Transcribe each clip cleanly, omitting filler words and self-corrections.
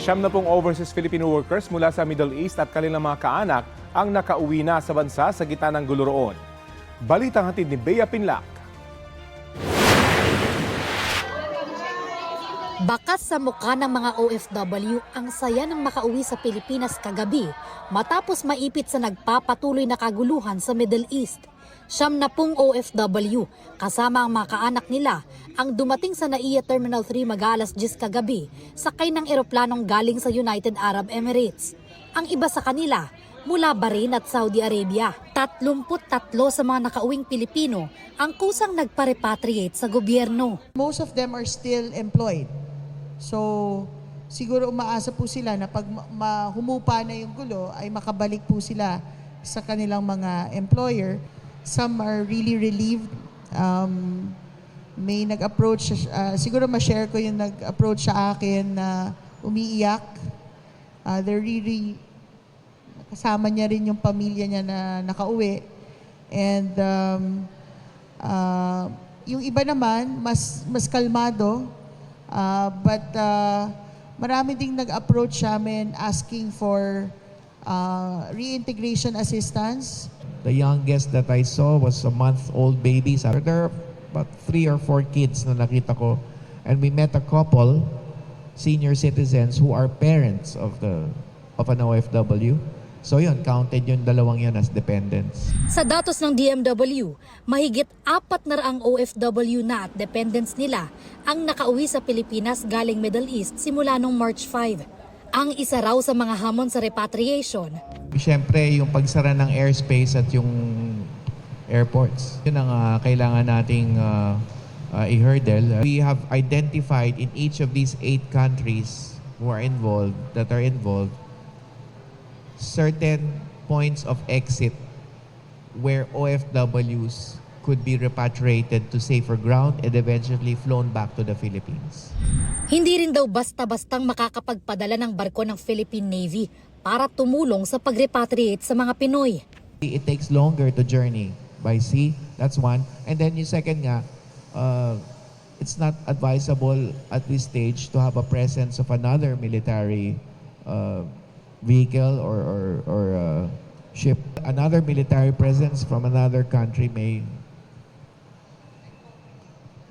70 overseas Filipino workers mula sa Middle East at kanilang mga kaanak ang nakauwi na sa bansa sa gitna ng gulo roon. Balitang hatid ni Bea Pinlac. Bakas sa mukha ng mga OFW ang saya ng makauwi sa Pilipinas kagabi matapos maipit sa nagpapatuloy na kaguluhan sa Middle East. 70 OFW kasama ang mga kaanak nila ang dumating sa NAIA Terminal 3 mag-aalas 10 kagabi sakay ng eroplanong galing sa United Arab Emirates. Ang iba sa kanila mula Bahrain at Saudi Arabia. 33 sa mga nakauwing Pilipino ang kusang nagpa-repatriate sa gobyerno. Most of them are still employed. So, siguro umaasa po sila na pag humupa na yung gulo ay makabalik po sila sa kanilang mga employer. Some are really relieved. May nag-approach, siguro ma-share ko yung nag-approach sa akin na umiiyak. They're really, kasama niya rin yung pamilya niya na nakauwi. And yung iba naman, mas kalmado. But marami ding nag-approach sa amin asking for reintegration assistance. The youngest that I saw was a month-old baby. So there are about 3 or 4 kids na nakita ko. And we met a couple, senior citizens, who are parents of an OFW. So yun, counted yung dalawang yun as dependents. Sa datos ng DMW, mahigit 400 OFW na at dependents nila ang nakauwi sa Pilipinas galing Middle East simula noong March 5. Ang isa raw sa mga hamon sa repatriation. Siyempre, yung pagsara ng airspace at yung airports. Yun ang kailangan nating i-hurdle. We have identified in each of these 8 countries that are involved, certain points of exit where OFWs could be repatriated to safer ground and eventually flown back to the Philippines. Hindi rin daw basta-bastang makakapagpadala ng barko ng Philippine Navy para tumulong sa pag-repatriate sa mga Pinoy. It takes longer to journey by sea, that's one. And then yung second nga, it's not advisable at this stage to have a presence of another military vehicle or ship. Another military presence from another country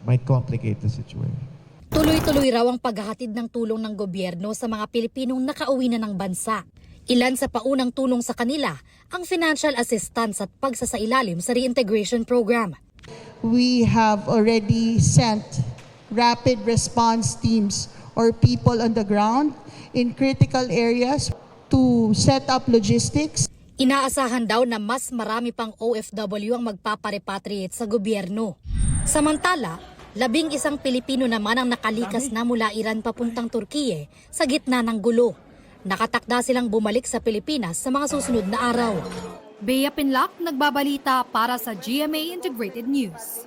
might complicate the situation. Tuloy-tuloy raw ang paghahatid ng tulong ng gobyerno sa mga Pilipinong nakauwi na ng bansa. Ilan sa paunang tulong sa kanila ang financial assistance at pagsasailalim sa reintegration program. We have already sent rapid response teams or people on the ground in critical areas to set up logistics. Inaasahan daw na mas marami pang OFW ang magpaparepatriate sa gobyerno. Samantala, 11 Pilipino naman ang nakalikas na mula Iran papuntang Turkiye sa gitna ng gulo. Nakatakda silang bumalik sa Pilipinas sa mga susunod na araw. Bea Pinlac, nagbabalita para sa GMA Integrated News.